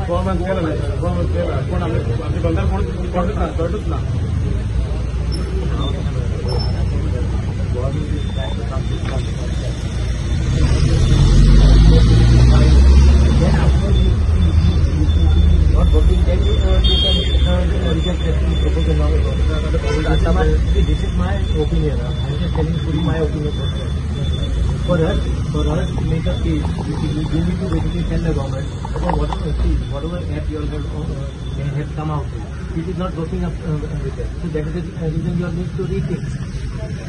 Government केलं नाही, government केलं पण आम्ही बंगाल पडतच ना. not working, then you can reject that proposal now. This is my opinion. I am just telling my opinion. For us to make a case, you need to basically tell the government about whatever app you all have come out with. It is not working up with that. So that is the reason you all need to rethink.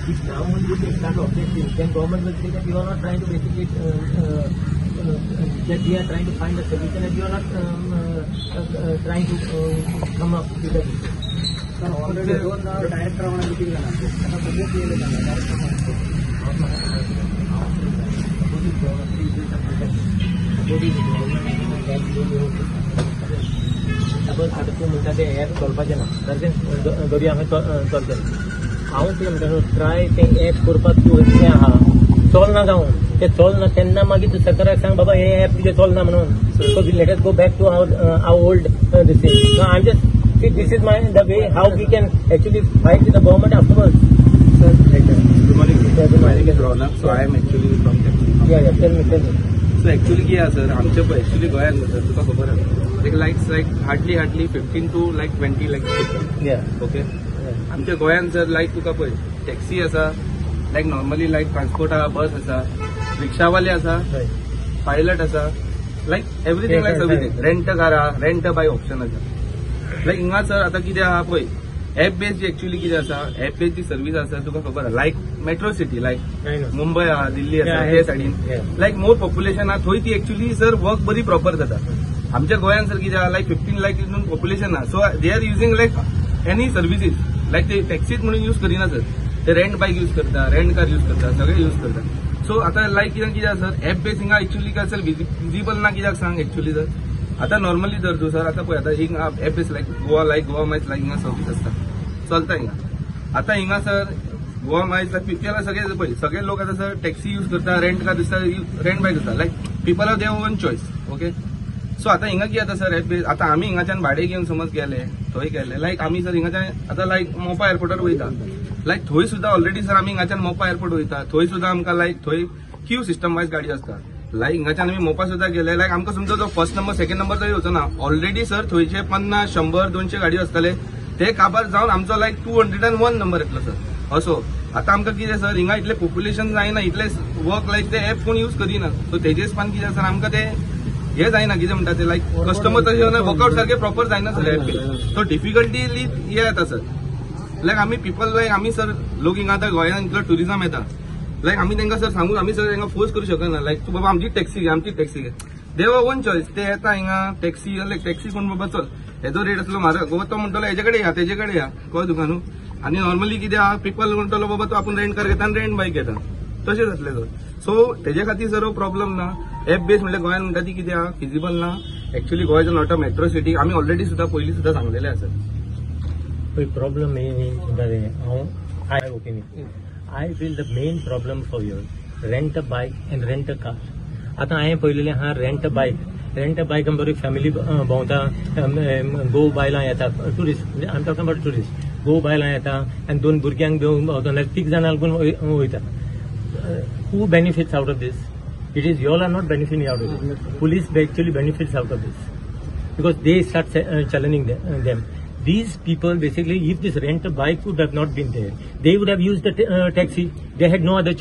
If now only they start objecting, then government will say that you are not trying to basically that we are trying to find a solution and you are not trying to come up with a solution. Sir, already director of meeting app चलपाचें ना सारकें दर्या चलचें हांव कितें म्हणटा try तें app करपाक तूं अशें आहा चलना जावन ते चलना तेन्ना मागीर तूं सरकाराक सांग बाबा हे ॲप तुजें चलना म्हणून so let us go back to our old this thing I am just see this is the way how we can actually fight with the government afterwards. Sir, good morning. Good morning, Ronak. So I am actually from Texas. Yeah, tell me. So actually क्या sir, आमच्या actually गोयान sir तुका खबर आहे like hardly 15 to like 20 like people. Yeah. Okay. आमच्या गोयान sir like तुका पळय taxi आसा like normally like transport आसा बस आसा रिक्षावाले आसा पायलट आसा like everything like everything rent car rent by option आसा like हिंगा सर आता कितें आहा पळय ॲप बेस्ड एक्चुअली कितें आसा ॲप बेस्ड जी सर्वीस आसा तुका खबर आहा लायक मेट्रो सिटी लायक मुंबय आहा दिल्ली आसा ते सायडीन लायक मोर पॉप्युलेशन आहा थंय ती एक्चुअली सर वर्क बरी प्रॉपर जाता आमच्या गोंयान सर कितें आहा लायक 15 लाख इतून पॉप्युलेशन आहा so they are using like any services like ते टॅक्सीच म्हणून यूज करिना सर ते रेंट बायक यूज करता रेंट कार यूज करता सगळे यूज करता सो आता लायक कितें आहा सर ॲप बेस्ड हिंगा एक्चुअली काय सर विजिबल ना कित्याक सांग एक्चुअली सर आता नॉर्मली जर तू सर आता पळय आता हिंगा ॲप बेस्ड लायक गोवा मायज लायक हिंगा सर्वीस आसता चलता हिंगा आता हिंगा सर गोवा मायज लायक पीपल सगळे पळय सगळे लोक आता सर टॅक्सी यूज करता रेंट कार दिसता रेंट बायक दिसता like people are their own choice okay so आता हिंगा कितें जाता सर ॲप बेस्ड आता आमी हिंगाच्यान भाडे घेवन समज गेले थंय गेले लायक आमी सर हिंगाच्यान आता लायक मोपा एअरपोर्टार वयता लायक थंय सुद्धा ऑलरेडी सर आमी हिंगाच्यान मोपा एअरपोर्ट वयता थंय सुद्धा आमकां लायक थंय क्यू सिस्टम वायज गाडी आसता लायक हिंगाच्यान आमी मोपा सुद्धा गेले लायक आमकां समजा जो फर्स्ट नंबर सेकंड नंबर जरी येवचो ना ऑलरेडी सर थंयचे 50 100 200 गाडयो आसतले ते काबार जावन आमचो लायक 201 नंबर येतलो सर असो आता आमकां कितें सर हिंगा इतले पॉप्युलेशन जायना इतले वर्क लायक ते ॲप कोण यूज करिना सो तेजेच पान कितें सर आमकां ते हे जायना कितें म्हणटा ते लायक कस्टमर तशें वर्कआउट सारखे प्रॉपर जायना सर ॲप सो डिफिकल्टी हे येता सर लायक आमी पीपल लायक आमी सर लोक हिंगा आतां गोंयांत इतलो टुरिझम येता लायक आमी तांकां सर सांगून आमी सर तांकां फोर्स करूं शकना लायक तूं बाबा आमची टॅक्सी घे दे वर वन चॉयस ते येता हिंगा टॅक्सी लायक टॅक्सी कोण बाबा चल हेजो रेट आसलो म्हारग बाबा तो म्हणटलो हेजे कडेन या तेजे कडेन या कळ्ळें तुका न्हू आनी नॉर्मली कितें आहा पीपल म्हणटलो बाबा तो आपूण रेंट कार घेता आनी रेंट बायक घेता तशें जातलें सर सो तेजे खातीर सर प्रॉब्लम ना ॲप बेस्ड म्हणल्यार गोंयांत म्हणटा ती कितें आहा फिजिबल ना actually Goa is not a metro city आमी ऑलरेडी सुद्धा पयलीं सुद्धा सांगलेले आसा problem I feel the main problem for you rent a bike and rent a car. आता हांवें पळयलेलें आहा रेंट अ बायक बरी फॅमिली भोंवता गोव बायलां येता tourist I am talking about tourist gov बायलां येता आनी 2 भुरग्यांक घेवन भोंवता लायक 6 जाणां लागून वयता who benefits out of this it is you all are not benefiting out of this police actually benefits out of this because they start challenging them. These people basically, if this rent a bike would have not been there, they would have used the taxi. They had no other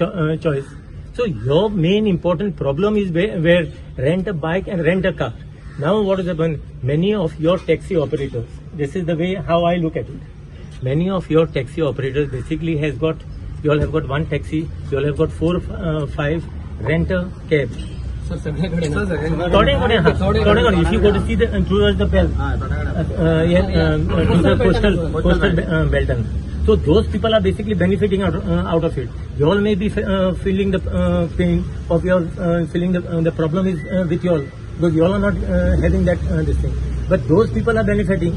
choice. So your main important problem is where rent a bike and rent a car. Now what is happening? Many of your taxi operators, this is the way how I look at it. Many of your taxi operators basically you all have got one taxi, you all have got 4-5 rent a cab. Sir सगळ्याकडे if you go to see towards the belt to the coastal belt, so those people are basically benefiting out of it. You all may be feeling the pain of your feeling the problem is with you all because you all are not having that this thing, but those people are benefiting,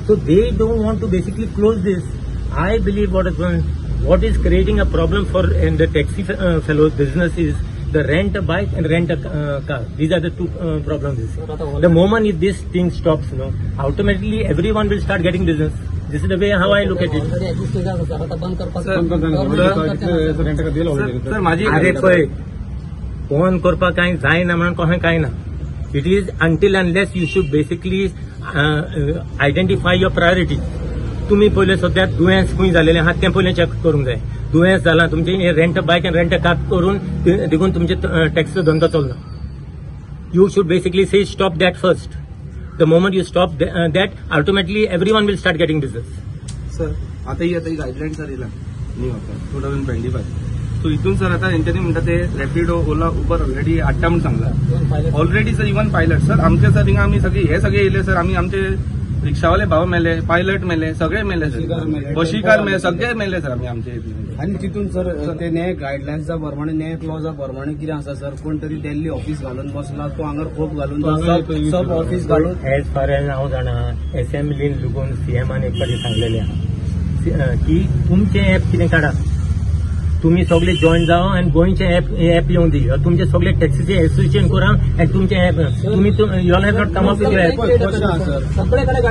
so they don't want to basically close this. I believe what is creating a problem for the taxi fellows business is The rent a bike and rent a car. These are the two problems. The moment if this thing stops, automatically everyone will start getting business. This is the way how I look at it. Sir माझी अरे पळय phone करपाक कांय जायना म्हणून कशें कांय ना. It is until unless you should basically identify your priorities. तुम्ही पहिले सध्या दुयेंस खंय जालेले आहात तें पहिले चेक करूंक जाय. दुयेंस जाला तुमचे रेंट बायक आनी रेंट कार करून देखून तुमचे टॅक्सीचो धंदो चलना. You should basically say stop that first. The moment you stop that, ultimately everyone will start getting business. Sir आता ही गाईडलाईन सर येला न्यू आता 2025. सो इथून सर आता यांच्यानी म्हणतात ते रॅपिडो ओला उबर ऑलरेडी 8 म्हणून सांगला already sir even pilot sir आमचे सर हिंगा आम्ही सगळे येले सर आम्ही आमचे रिक्षावाले भाव मेले पायलट मेले सगळे मेले सर बशीकार मेले सगळे मेले सर आम्ही आमचे आणि तिथून सर ते न्याय गाईडलाईन्सचा प्रमाणे न्याय क्लॉजा प्रमाणे कितें आसा सर कोण तरी दिल्ली ऑफिस घालून बसला तो हांगर खोप घालून सब ऑफिस घालून एज फार एज हांव जाणा असेंब्लीन लुगून सीएमान एक फावटी सांगलेले आहा की तुमचे एप कितें काडा तुम्ही सगळे जॉईन जावा आणि गोंयचे ऍप येऊन दी तुमचे सगळे टॅक्सीचे एसोसिएशन करा आणि तुमचे ऍप तुम्ही y'all have not come up with app.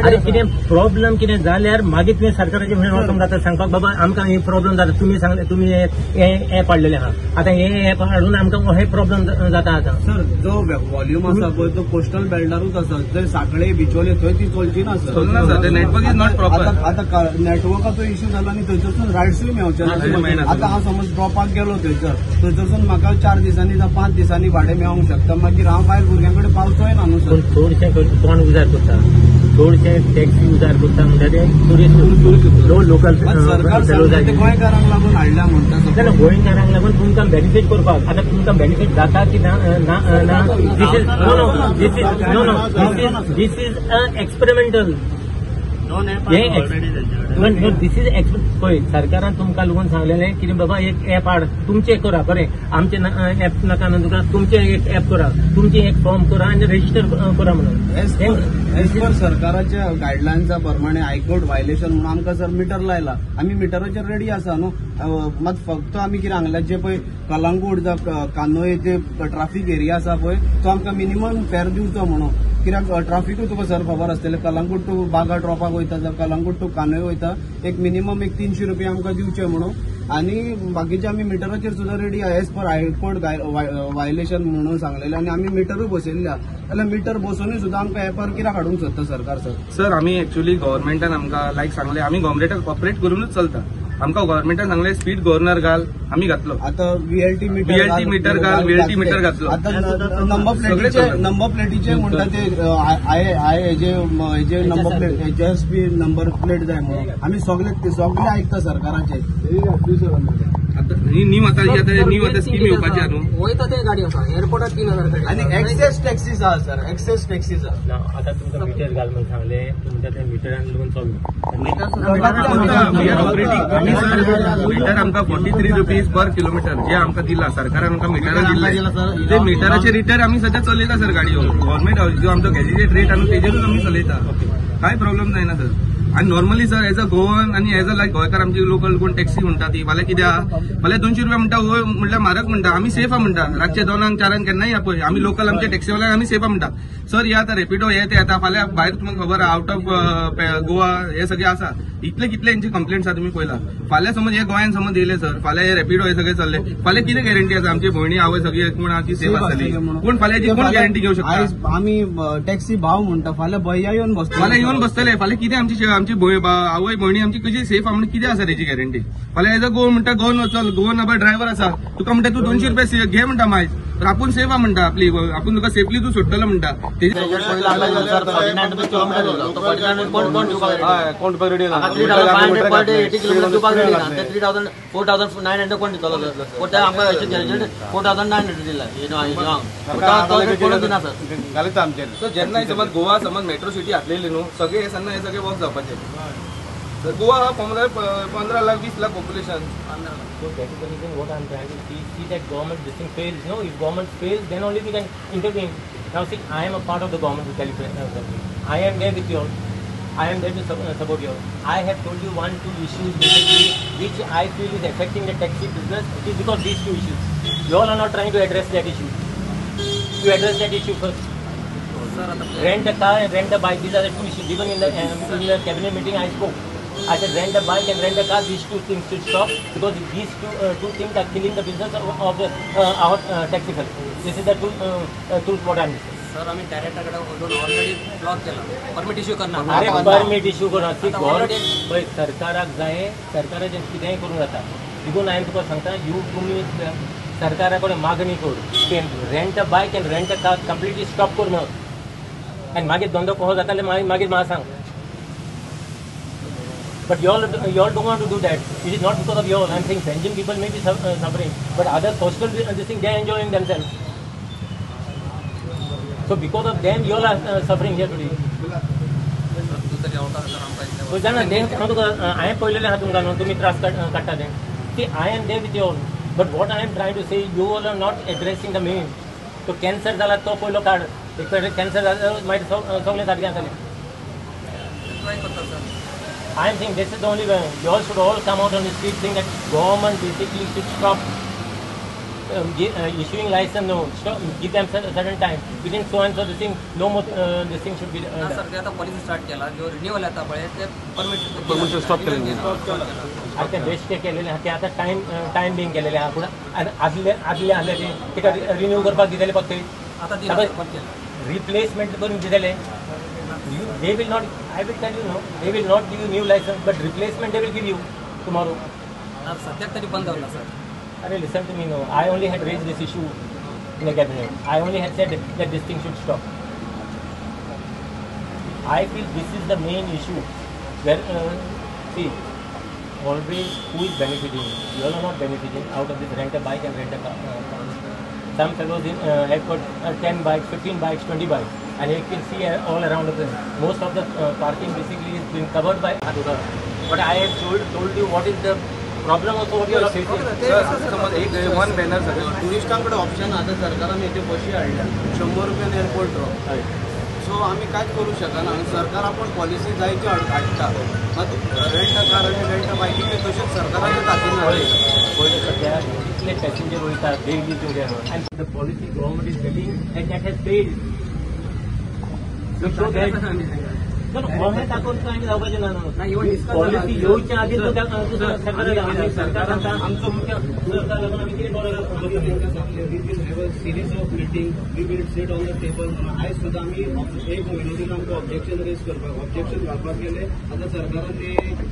अरे कितें प्रॉब्लम कितें जाल्यार मागीर तुवें सरकाराचे फुडें वचूंक जाता सांगपाक बाबा आमकां हे प्रॉब्लम जाता तुमी सांगले तुमी हे ऍप हाडलेले आहा आतां हे ऍप हाडून आमकां हे प्रॉब्लम जाता आतां. सर जो व्हॉल्यूम आसा पळय तो कोस्टल बेल्टारूच आसा जर साखळे बिचोले थंय ती चलची ना sir. Network is not proper. आता नेटवर्काचो इश्यू जाला आनी थंयसरसून रायड्सूय मेळचे ना. आता हांव समज ड्रॉपाक गेलो थंयसरसून म्हाका 4 दिसांनी जावं 5 दिसांनी भाडें मेळोंक शकता मागीर हांव भायर भुरग्यां कडेन पावचोय ना न्हू पण सर. थोडशें कोण उजार करता थोडशे टॅक्सी उजार करता म्हणजे ते टुरिस्ट लोकल सरकार ते गोंयकारांक लागून हाडल्या म्हणटा जाल्यार गोंयकारांक लागून तुमकां बेनिफीट करपाक आतां तुमकां बेनिफीट जाता की ना दिस इज एक्सपेरिमेंटल दिस इज पळय सरकारान तुमकां लागून सांगलेलें कितें बाबा एक ऍप हाड तुमचे करा बरें आमचे ऍप नाका न्हू तुका तुमचे एक ऍप करा तुमचे एक फॉर्म करा आनी रजिस्टर करा म्हणून. एज पर सरकाराच्या गायडलाईनचा प्रमाणे हायकोर्ट व्हायलेशन म्हणून आमकां सर मिटर लायला आमी मिटराचेर रेडी आसा न्हू मात फक्त आमी कितें सांगल्या जे पळय कलंगूट जावं कान्होय जे ट्राफीक एरिया आसा पळय तो आमकां मिनिमम फेर दिवचो म्हणून कित्याक ट्राफिकूय तुका सर खबर आसतलें कलंगूट टू बागा ड्रॉपाक वयता जावं कलंगूट टू कान्होय वयता एक मिनिमम 300 रुपया आमकां दिवचे म्हणून आनी बाकीचे आमी मिटराचेर सुद्दां रेडी आहा एज पर हायकोर्ट व्हायलेशन म्हणून सांगलेलें आनी आमी मिटरूय बसयल्ल्या जाल्यार मिटर बसोनूय सुद्दां आमकां एपार कित्याक हाडूंक सोदता सरकार सर. सर आम्ही एक्च्युअली गव्हर्नमेंटान आमकां लायक सांगले आम्ही गव्हर्नमेंटाक कॉपरेट करूनच चलता आमकां गव्हर्नमेंटान सांगले स्पीड गव्हर्नर घाल आमी घातलो आता व्हीएलटी मीटर घाल व्हीएलटी मीटर घातलो. आता नंबर प्लेटीचे म्हणटा ते हेजे नंबर प्लेट हेजे नंबर प्लेट जाय म्हणून आमी सगळे आयकता सरकाराचे. आता न्यू आता स्कीम येवपाची न्हू वयता ते गाडी आसा एअरपोर्टात 3000 आणि एक्सेस टॅक्सीज आहा सर एक्सेस टॅक्सीज आहा. आतां तुमकां मिटर घाल म्हणून सांगले तुमच्या त्या मिटरान लागून चलना मीटर आमकां 43 रुपीज पर किलोमीटर जे आमकां दिला सरकारान आमकां मिटरान दिले ते मिटराचे रिटर आमी सध्या चलयता सर गाडयो गव्हर्नमेंट जो आमचो गॅजेटेड रेट आनी तेजेरूच आमी चलयता काय प्रॉब्लेम जायना सर. आणि normally sir as a Goan आणि एज अ लायक गोंयकार आमची लोकल कोण टॅक्सी म्हणटा ती फाल्यां कित्याक फाल्यां 200 रुपया म्हणटा वय म्हणल्यार म्हारग म्हणटा आमी सेफ म्हणटा रातचे 2-4 केन्नाय या पळय आमी लोकल आमच्या टॅक्सीवाल्यांक आमी सेफ म्हणटा. सर हे आता रेपिडो हे ते येता फाल्यां भायर तुमकां खबर आउट ऑफ गोवा हे सगळे आसा इतले कितले यांची कंप्लेंट्स आहा तुमी पळयला. फाल्यां समज हे गोंयान समज येयले सर फाल्यां हे रेपिडो हे सगळे चल्ले फाल्यां कितें गॅरंटी आसा आमची भयणी आवय सगळी कोण आहा ती सेफ आसतली पूण फाल्यां कोण गॅरंटी घेवंक शकता. आमी टॅक्सी भाव म्हणटा फाल्यां भैया येवन बसतले फाल्यां येवन बसतले फाल्यां कितें आमची आवय भयणी आमची कशी सेफ आहा म्हणून कितें आसा तेची गॅरंटी. फाल्यां एज अ गोवन म्हणटा गोवन चल गोवन बाबा ड्रायव्हर आसा तुका म्हणटा तूं 200 रुपया घे म्हणटा मायज तर आपूण सेफ आहा म्हणटा आपली आपूण तुका सेफली तू सोडटलो म्हणटा कोण तुका रेडी ना 4,900 कोण दितलो आमकां 4,900 दिला घालता आमचे. सो जेन्ना समज गोवा समज मेट्रो सिटी घातलेली न्हू सगळे हे सगळे वर्क जावपाचे. तर गोवा हा 15 lakh 20 lakh population. So that is the reason what I am trying to see that government this thing fails. No, if government fails, then only we can intervene. Now see, I am a part of the government of California. I am there with you all. I am there to support you all. I have told you 1-2 issues basically which I feel is affecting the taxi business. It is because these 2 issues. You all are not trying to address that issue. You address that issue first. Rent a car and rent a bike. These are the two issues. Even in the cabinet meeting, I spoke. I said rent a bike and rent a car. These two things should stop because these two things are killing the business of our taxi company. This is the truth what I am saying. Sir आम्ही डायरेक्टरकडे बोलून already block केला permit issue करणार अरे permit issue करणार ती government सरकाराक जाय सरकाराचें कितेंय करूं जाता देखून हांवें तुका सांगता तुमी सरकारा कडेन मागणी कर की rent a bike end rent a car completely stop कर म्हणून आनी मागीर धंदो कसो जाता जाल्यार मागीर म्हाका सांग But you all don't want to do that. It is not because of you all. I'm saying Sanjin people may be suffering, but other social this thing they are enjoying themselves. So because of them, you all are suffering here today. So जाना then I am पहिले हात तुमका न्हू तुम्ही त्रास काडटा ते. See, I am there with you all. But what I am trying to say, you all are not addressing the main. तो कॅन्सर झाला तो पहिलो काढ. एक वेळ कॅन्सर झाला माहिती सगळे सारखे जातले. I am saying this is the only way. You all should all come out on the street saying that government basically should stop issuing license. No, stop, give them certain time. Within so and so this thing, no more this thing should be done. Sir ते आता policy start केला जो renewal येता पळय ते permission stop केलेले आता best केलेले ते आता टाइम बिंग केलेले हा पुढे आदले तिका रिन्यू करपाक दिलेले फक्त आता रिप्लेसमेंट करून दिलेले. They will not, I will tell you no, they will not give you new license, but replacement they will give you tomorrow. सध्या तरी बंद Hola sir. Arey, listen to me, no. I only had raised this issue in the cabinet. I only had said that this thing should stop. I feel this is the main issue where, see, always who is benefiting? You all are not benefiting out of this rent a bike and rent a car. Some fellows have got 10 bikes, 15 bikes, 20 bikes. And you can see all around the place. Most of the parking basically is being covered by Adura. But I have told you what is the problem also what you are facing. समज एक one banner सगळं टुरिस्टांकडे option आता सरकारान येते बशी हाडल्या 100 रुपयान airport drop. So आम्ही कांयच करू शकना आणि सरकार आपण पॉलिसी जाय ती हाडटा. रेंट अ कार आणि रेंट अ बायकींग तशेंच सरकाराच्या ताकीन पयले सध्या इतले पॅसेंजर वयता daily together and the policy government is getting and that has failed. Government दाखवतो आम्ही जावपाचे ना पॉलिसी येऊच्या आधी सरकारांचा आमचं मुख्य आम्ही series of meeting we will sit on the table. आयज सुद्धा आम्ही एक म्हयनो आमकां ऑब्जेक्शन रेज करपाक ऑब्जेक्शन घालपाक गेले. आता सरकारान ते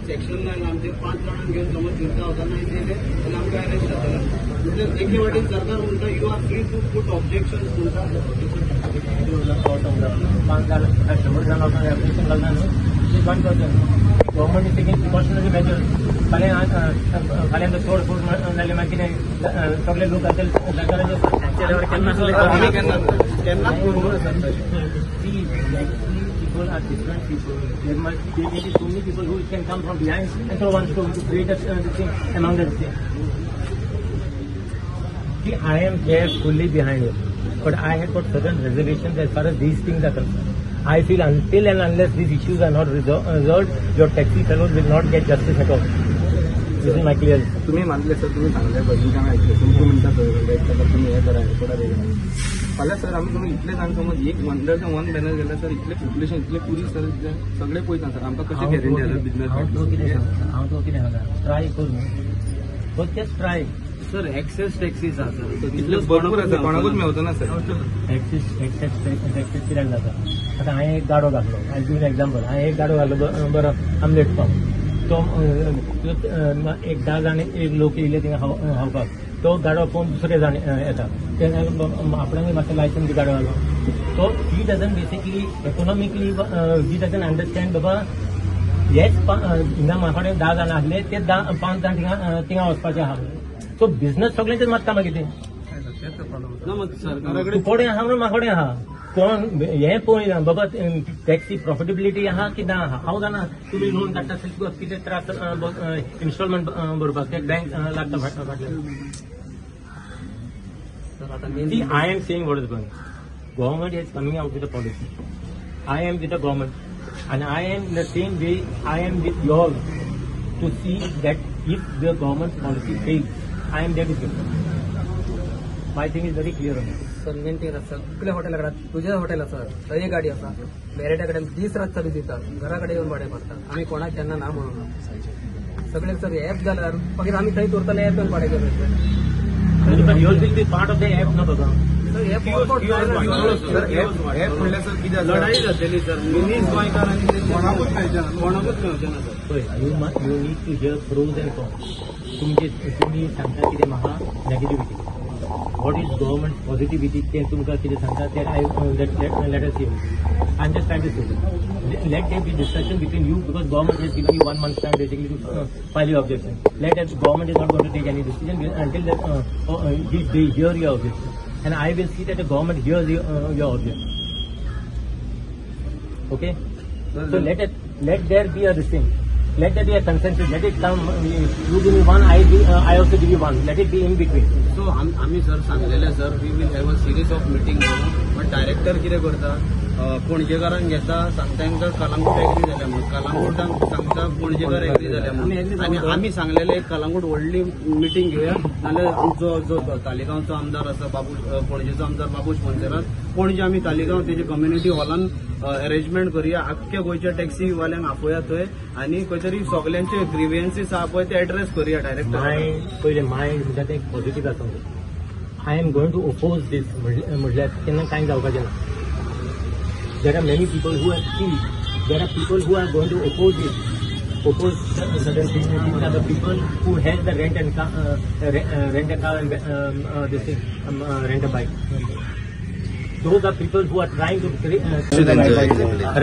सेक्शन लायन आमचे 5 जाणांक घेवन समज फिरता होता नाही दिले जाल्यार आमकां अरेस्ट जातले. म्हणजे एके वाटेन सरकार म्हणटा you are free to put objection म्हणटा 5 जाण 100 जाण objection government is taking precautionary measures. फाल्यां चड फूट जाल्यार मागीर कितें सगळे लोक जातले सरकाराचे केन्नाच people are different people. There may be so many people who can come from behind and so wants to create the thing among the thing. See, I am there fully behind you, but I have got certain reservations as far as these things are concerned. I feel until and unless these issues are not resolved, your taxi fellows will not get justice at all. This is my clear. तुम्ही मानले sir तुम्ही सांगले बहिणी काय ऐकले तुमची म्हणतात तुम्ही हे करा थोडा वेगळा फाल्या सर आम्ही तुम्ही इतले जाण समज एक मंडळाचं वन बॅनर गेला सर इतले पॉप्युलेशन इतले टुरिस्ट सर सगळे पळयता सर आमकां कशें गॅरंटी आसा बिजनेस हांव तो कितें सांगता ट्राय करून फक्त ट्राय सर एक्सेस टॅक्सीज आसा इतले भरपूर आसा कोणाकूच मेवतो ना सर. एक्सेस कित्याक जाता आतां हांवें एक गाडो घातलो आय गिव एन एक्झाम्पल हांवें एक गाडो घातलो बरो आमलेट पाव तो एक 10 जाण एक लोक येयले थिंगा खावपाक तो गाडो पळोवन दुसरे जाण येता ते आपणाक मातशें लायसन्स बी गाडो घालो तो he doesn't basically economically he doesn't understand बाबा हेच हिंगा म्हाका कडेन 10 जाण आसले ते 5 जाण थिंगा वचपाचे आहा. सो बिझनस सगळ्यांचेच मागता मागीर ते सरकाराकडे कोडे आहा म्हणून म्हाका कडेन आहा कोण हे पळयना बाबा टॅक्सी प्रॉफिटेबिलिटी आहा की ना आहा. हांव जाणा तुमी लोन काडटा कितें त्रास इन्स्टॉलमेंट भरपाक ते बँक लागता फाटल्यान. See, I am saying what is going. Government is coming out with a policy. I am with the government and I am in the same way I am with you all to see that if the government policy fails, I am there with you. my thing is very clear on it. Sir main thing सगळे hotel कडेन तुझे hotel आसा थंय गाडी आसा मेरेटा कडेन दीस रात service दितात घरा कडेन येवन भाडें मारतात आमी कोणाक केन्ना ना म्हणून सगळे सर एप जाल्यार मागीर आमी थंय दवरतले एप येवन भाडें घेवन But you will be part of the app, no Baba. Sir app हे म्हणल्यार सर कितें आसा लढाई जातली सर मिनीस गोंयकार आणि ते कोणाकूच मेळचे ना sir You need to hear pros and cons. तुम्ही सांगता कितें म्हाका negativity. What is government positivity? ते तुमकां कितें सांगता ते let us hear. I'm just trying to say that. Let there be discussion between you because government has given you 1 month's time basically to file your objection. Let that government is not going to take any decision until they hear your objection. And I will see that the government hears your objection. Okay? So let there be a distinct. Let there be a consensus. Let it come. You give me one, I also give you one. Let it be in between. So आम्ही sir सांगलेले sir we will have a series of meeting पण director कितें करता पणजेकारांक घेता सांगता तांकां Calangute agree जाल्या म्हणून कलांगूटांक सांगता पणजेकार एग्री जाल्या म्हणून आनी आमी सांगलेले कलांगूट व्हडली मिटींग घेवया नाल्यार आमचो जो तालिगांवचो आमदार आसा पणजेचो आमदार बाबूश मोन्सेरात पणजे आमी तालिगांव तेजे कम्युनिटी हॉलान अरेंजमेंट करुया आख्ख्या गोंयच्या टॅक्सी वाल्यांक आपया थंय आनी खंय तरी सगल्यांचे ग्रिव्हियन्सीस आहा पळय ते एड्रेस करुया डायरेक्टर माय म्हणजे एक पॉझिटिव्ह आसा I am going to oppose this म्हटल्यार केन्ना कांय जावपाचें ना there are many people who are still there are people who are going to oppose certain things. These are the people who has the rent a car and this thing, rent a bike. Those are people who are trying to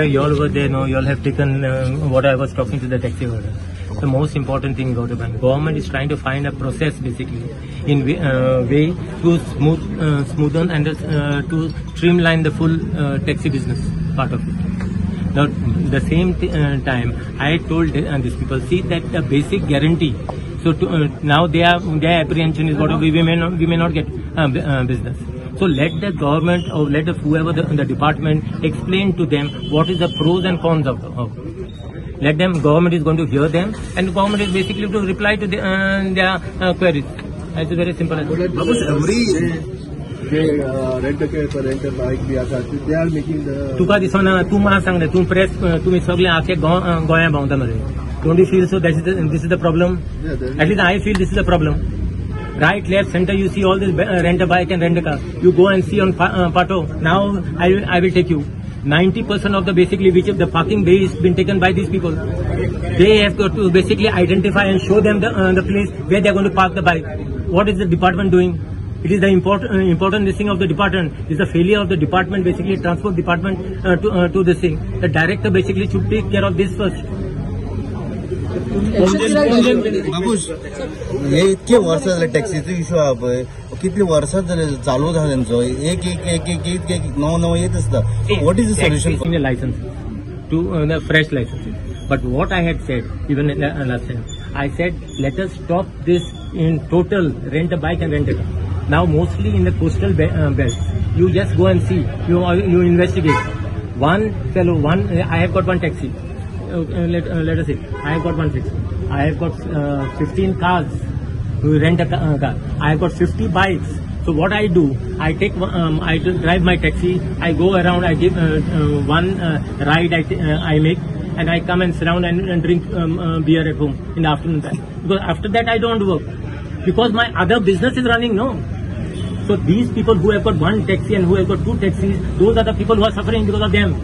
you all were there, no, you all have taken what I was talking to the taxi holder. The most important thing about the government is trying to find a process basically in way to smoothen and to streamline the full taxi business part of it. Now, the same time, I told these people, see that the basic guarantee. So now their apprehension is what we may not get business. So let the government or let whoever the department explain to them what is the pros and cons of let them. Government is going to hear them, and the government is basically to reply to their queries. It's very simple. rent a bike bhi aata they are making the तुका दिसना तू म्हाका सांग रे तू press तुम्ही सगळे आखे गोंया भोंवता मरे don't you feel so this is the problem at least I feel this is the problem right left center you see all this rent a bike and rent a car you go and see on Pato now I will take you 90% of the basically which of the parking bay is been taken by these people they have got to basically identify and show them the place where they are going to park the bike what is the department doing. It is the important this thing of the department. It's the failure of the department, basically transport department to this thing. The director basically should take care of this first. Babush हे इतके वर्ष झाले टॅक्सीचो issue आहा पळय कितली वर्सां झाले चालू आहा तेंचो एक नवो येत आसता what is the solution The license to the fresh licenses. But what I had said even in the last time, I said let us stop this in total rent a bike and rent a car. Now mostly in the coastal belts, you just go and see, you investigate. One fellow, I have got one taxi. Let us say, I have got one taxi. I have got 15 cars who rent a car. I have got 50 bikes. So what I do, I take, I drive my taxi. I go around. I give one ride. I make, and I come and sit down and drink beer at home in the afternoon time. Because after that I don't work. Because my other business is running, no. So these people who have got one taxi and who have got 2 taxis, those are the people who are suffering because of them.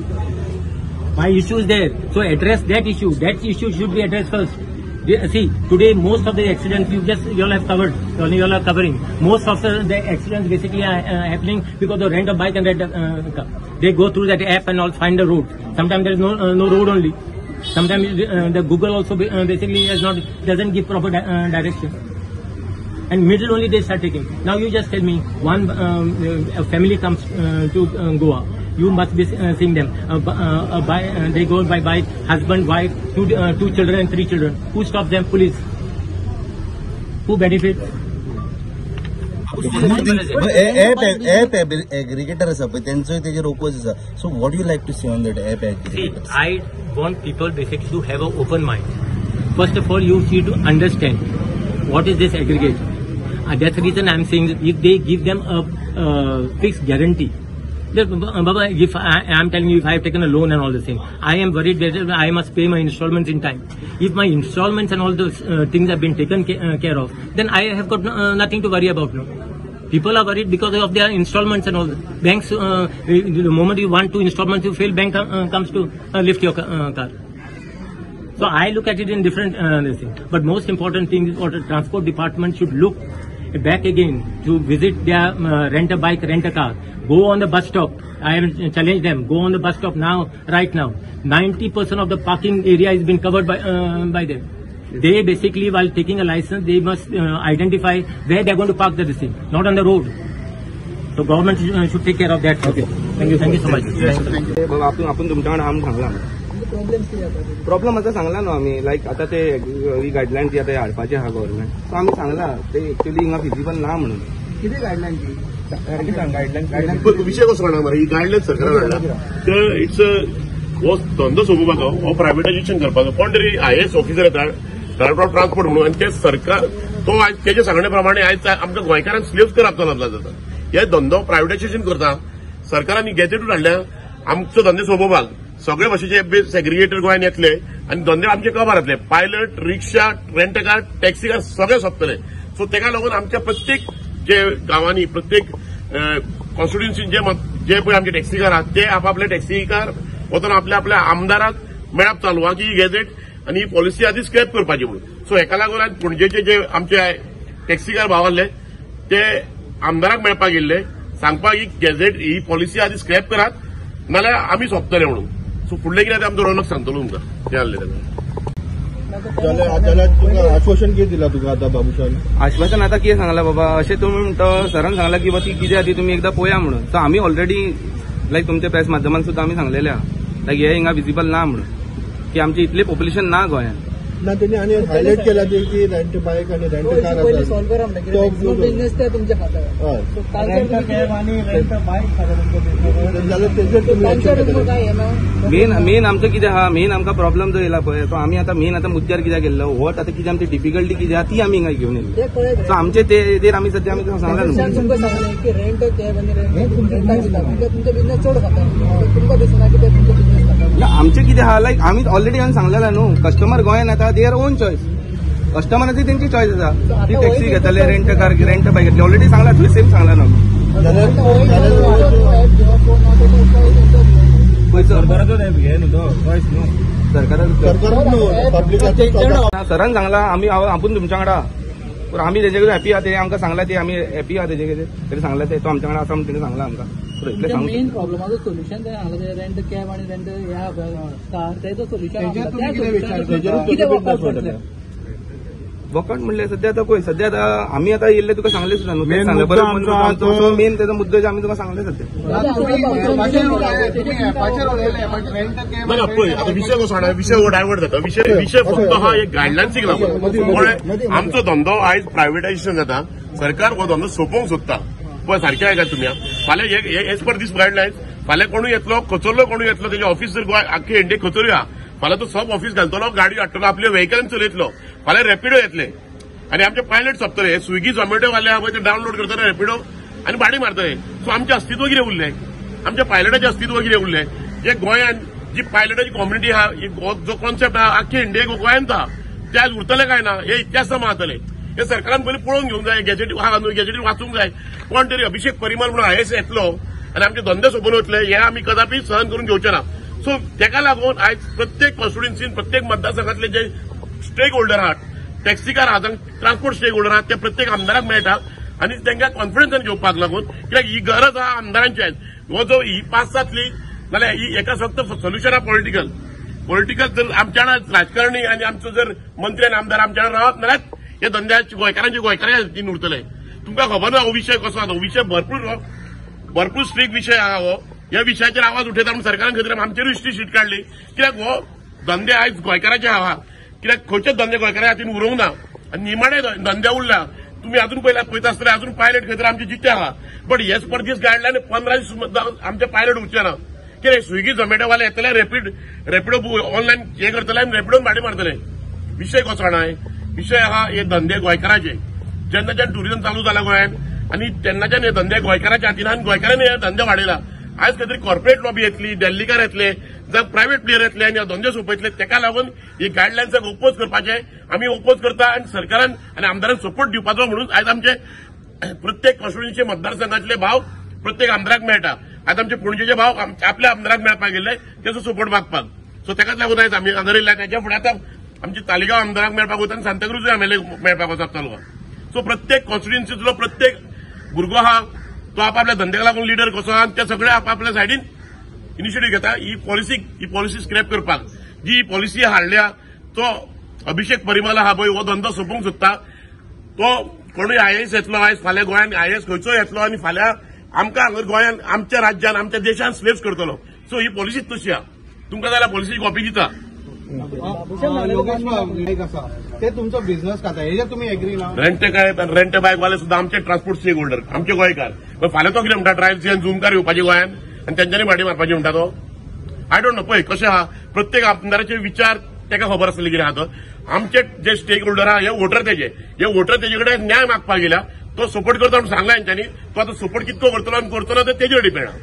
My issue is there. So address that issue. That issue should be addressed first. See, today most of the accidents you all have covered. You all are covering. Most of the accidents basically are happening because the rent a bike and rent a car. They go through that app and all find the road. Sometimes there is no road only. Sometimes the Google also basically doesn't give proper direction. And middle only they start taking. Now you just tell me, a family comes to Goa. You must be seeing them. They go by bike, husband, wife, 2 children and 3 children. Who stops them? Police. Who benefits? app aggregator आसा पळय तेंचोय तेजेर oppose आसा so what you like to say on that app aggregator. I want people basically to have an open mind. First of all, you need to understand what is this aggregation. That's the reason I'm saying that if they give them a fixed guarantee. Baba, if I'm telling you, if I have taken a loan and all the same, I am worried that I must pay my installments in time. If my installments and all those things have been taken care of, then I have got nothing to worry about now. People are worried because of their installments and all. Banks, the moment you want to installments, you fail, bank comes to lift your car. So I look at it in different thing. But most important thing is what the transport department should look back again to visit their rent a bike, rent a car. Go on the bus stop. I have challenged them. Go on the bus stop now, right now. 90% of the parking area has been covered by them. They basically, while taking a license, they must identify where they are going to park the thing, not on the road. So government should take care of that. Okay. Thank you so much. आपण तुमच्याकडे आम सांगला problem आता सांगला न्हू आमी लायक आता ते ही गायडलायन जी आता हाडपाची आहा गव्हर्नमेंट सो आमी सांगला ते एक्चुअली हिंगा फिजिबल ना म्हणून किती गायडलाईन विषय कसो म्हणा मरे ही गायडलायन सरकारान हाडला तर इट्स हो धंदो सोंपोवपाचो हो प्रायव्हेटायझेशन करपाचो कोण तरी IAS ऑफिसर येता डायरेक्टर ऑफ ट्रान्सपोर्ट म्हणून आणि ते सरकार तो आज तेजे सांगण्या प्रमाणे आयज आमकां गोंयकारांक स्लेव्स करप चलतला जाता हे धंदो प्रायव्हेटायझेशन करता सरकारान गॅजेटूच हाडल्या आमचो धंदे सोंपोवपाक सगळे भाशेचे सेग्रिगेटर गोंयान येतले आणि धंदे आमचे कवर जातले पायलट रिक्षा रेंट कार टॅक्सी कार सगळे सोंपतले सो तेका लागून आमच्या प्रत्येक जे गांवांनी प्रत्येक कॉन्स्टिट्युएन्सीन जे पळय आमचे टॅक्सी कार आहात ते आपापले टॅक्सी कार वचून आपल्या आमदाराक मेळप चालवा की ही गॅजेट आणि ही पॉलिसी आधी स्क्रॅप करपाची म्हणून सो हेका लागून आज पणजेचे जे आमचे टॅक्सी कार भाव आसले ते आमदाराक मेळपाक गेल्ले सांगपाक ही गॅजेट ही पॉलिसी आधी स्क्रॅप करात नाल्यार आमी सोंपतले म्हणून सो फुडले कितें आमचो रौनक सांगतलो तुमकां तें आहलें जाल्यार तुका आश्वासन कितें दिलां तुका आतां बाबूशान आश्वासन आता कितें सांगला बाबा अशें तुमी म्हणटा सरान सांगला की ती कितें आहा ती तुमी एकदां पळया म्हणून सो आमी ऑलरेडी लायक तुमच्या प्रेस माध्यमान सुद्दां आमी सांगलेलें आहा लायक हे हिंगा विजिबल ना म्हणून की आमचे इतले पॉप्युलेशन ना गोंयांत ना त्यांनी आणि हायलाइट केला ते की रेंट बाईक आणि रेंट कार पहिले सॉल्व करा म्हणजे मॅक्सिमम बिझनेस ते तुमच्या खात्यावर रेंट कॅब आणि रेंट बाईक जाल्यार तेजेर तुम्ही काय आहे ना मेन आमचं कितें आहा मेन आमकां प्रॉब्लेम जो येयला पळय तो आमी आतां मेन आतां मुद्द्यार कित्याक गेल्लो वोट आतां कितें आमची डिफिकल्टी कितें आहा ती आमी हिंगा घेवन येयली सो आमचे तेजेर आमी सध्या आमी सांगला न्हू तुमकां सांगलें की रेंट कॅब आणि रेंट तुमचे बिझनेस चड खाता तुमकां दिसना की ते तुमचे बिझनेस खाता आमचे कितें आहा लायक आमी ऑलरेडी हांवें सांगलेलें न्हू कस्टमर गोंयान येता देअर ओन चॉयस कस्टमराची तेंची चॉयस आसा ती टॅक्सी घेतले रेंट कार रेंट बायक घेतली ऑलरेडी सांगला तुवें सेम सांगला न्हू सरान सांगला आपूण तुमच्या वांगडा पण आमी तेजे कडेन हॅपी आहा ते आमकां सांगला ते आमी हॅपी आहा तेजे कितें सांगला ते तो आमच्या वांगडा आसा म्हणून सांगला आमकां मेन प्रॉब्लमाचो सोल्युशन ते सांगला रेंट कॅब आणि रेंट ह्या कार तेजो सोल्युशन वॉकआउट म्हणले सध्या आता पळय सध्या आता आमी आतां येयल्ले तुका सांगले सुद्दां न्हू तेच सांगले बरोबर मेन तेजो मुद्दो आमी तुका सांगले सध्या पळय आता विषय कसो आहा विषय डायवर्ट जाता विषय फक्त हा एक गायडलायन्सीक लागून आमचो धंदो आयज प्रायव्हेटायझेशन जाता सरकार हो धंदो सोंपोवंक सोदता पळय सारकें आयकात तुमी फाल्यां एज पर दीस गायडलायन्स फाल्यां कोणूय येतलो कचोरलो कोणूय येतलो तेजे ऑफिस जर गोंय आख्खे इंडियेक कचोरी आहा फाल्यां तो सब ऑफिस घालतलो गाडी हाडटलो आपल्या व्हेकलान चलयतलो फाल्यां रॅपिडो येतले आनी आमचे पायलट सोंपतले स्विगी झोमॅटो वाले आहा पळय ते डावनलोड करतले रॅपिडो आनी भाडी मारतले सो आमचें अस्तित्व कितें उरलें आमच्या पायलटाचें अस्तित्व कितें उरलें जे गोंयान जी पायलटाची कॉम्युनिटी आहा जो कॉन्सेप्ट आहा आख्खे इंडियेक गोंयांत आहा ते आज उरतले काय ना हे इतिहास मारतले हे सरकारान पयलीं पळोवन घेवंक जाय गॅजेटी आहा न्हू गॅजेटी वाचूंक जाय कोण तरी अभिषेक परिमल म्हणून IAS येतलो आनी आमचे धंदे सोंपून वतले हे आमी कदापि सहन करून घेवचे ना सो तेका लागून आयज प्रत्येक कॉन्स्टिट्युएन्सीन प्रत्येक मतदारसंघातले जे स्टेक होल्डर आहात टॅक्सी कार आहात ट्रान्सपोर्ट स्टेक होल्डर आहात ते प्रत्येक आमदाराक मेळटा आनी तांकां कॉन्फिडन्सान घेवपाक लागून कित्याक ही गरज आहा आमदारांची आयज हो जो ही पास जातली नाल्यार ही एका फक्त सोल्युशन आहा पॉलिटिकल जर आमच्या राजकारणी आनी आमचो जर मंत्री आनी आमदार आमच्या रावत नाल्यार हे धंद्याचे गोंयकारांच्या हातीन उरतले तुमकां खबर ना हो विशय कसो आहा हो विशय भरपूर स्ट्रीक विशय आहा हो ह्या विशयाचेर आवाज उठयता म्हणून सरकारान खंय तरी आमचेरूय शीट काडली कित्याक हो धंदे आयज गोंयकारांचे आहा कित्याक खंयचेच धंदे गोंयकारांच्या हातीन उरूंक ना आनी निमाणे धंदे उरल्या तुमी अजून पळयता आसतले अजून पायलट खंय तरी आमचे जिते आहा बट हेच पर दीस गायडलायन 15 दीस आमचे पायलट उरचे ना कित्याक स्विगी झोमॅटो वाले येतले रॅपिडो ऑनलायन हे करतले आनी रॅपिडोन भाडी मारतले विशय कसो जाणाय विशय आहा हे धंदे गोंयकारांचे जेन्नाच्यान टुरिझम चालू जाला गोंयांत आनी तेन्नाच्यान हे धंदे गोंयकारांच्या हातीन आनी गोंयकारांनी हे धंदे वाडयला. आज खंय तरी कॉर्पोरेट लॉबी येतली, दिल्लीकार येतले, जावं प्रायव्हेट प्लेयर येतले आनी धंदे सोंपयतले. तेका लागून ही गायडलायन्साक ओपोज करपाचे आमी ओपोज करता आनी सरकारान आनी आमदारान सपोर्ट दिवपाचो म्हणून आयज आमचे प्रत्येक कॉन्स्टिट्युएन्सी मतदारसंघातले भाव प्रत्येक आमदाराक मेळटा. आतां आमचे पणजेचे भाव आपल्या आमदाराक मेळपाक गेले तेचो सपोर्ट मागपाक. सो तेकाच लागून आयज आमी हांगा येयल्या. तेच्या फुडें आतां आमचे तालिगांव आमदाराक मेळपाक वता आनी सांताक्रुजूय एमएलए मेळपाक वचतलो. सो प्रत्येक कॉन्स्टिट्युएन्सीतलो प्रत्येक भुरगो आहा तो आपापल्या धंद्याक लागून लिडर कसो आहा ते सगळे आपापल्या सायडीन इनिशिएटीव्ह घेता ही पॉलिसी स्क्रॅप करपाक. जी पॉलिसी हाडल्या तो अभिषेक परिमल आहा पळय हो धंदो सोंपोवंक सोदता. तो कोणूय आयएएस येतलो आयज फाल्यां गोंयांत आयएएस खंयचो येतलो आनी फाल्यां आमकां हांगा गोंयांत आमच्या राज्यान आमच्या देशान स्लेव्स करतलो. सो ही पॉलिसीच तशी आहा. तुमकां जाल्यार पॉलिसी कॉपी दिता. योगेश आसा ते तुमचो बिझनेस खाता हेजेर तुमी एग्री ना. रेंट बायक वाले सुद्दां आमचे ट्रान्सपोर्ट स्टेक होल्डर आमचे गोंयकार. फाल्यां तो कितें म्हणटा ट्रायल्स आनी झूमकार येवपाचे गोंयांत आनी तेंच्यांनी भाटी मारपाची म्हणटा तो. आय डोंट नो पळय कशें आहा. प्रत्येक आमदाराचे विचार तेका खबर आसतले कितें आहा तो. आमचे जे स्टेक होल्डर आहा हे वोटर तेजे कडेन न्याय मागपाक गेल्या. तो सपोर्ट करता म्हणून सांगला हेंच्यांनी. तो आतां सपोर्ट कितको करतलो आनी करतलो ते तेजेर डिपेंड आहा.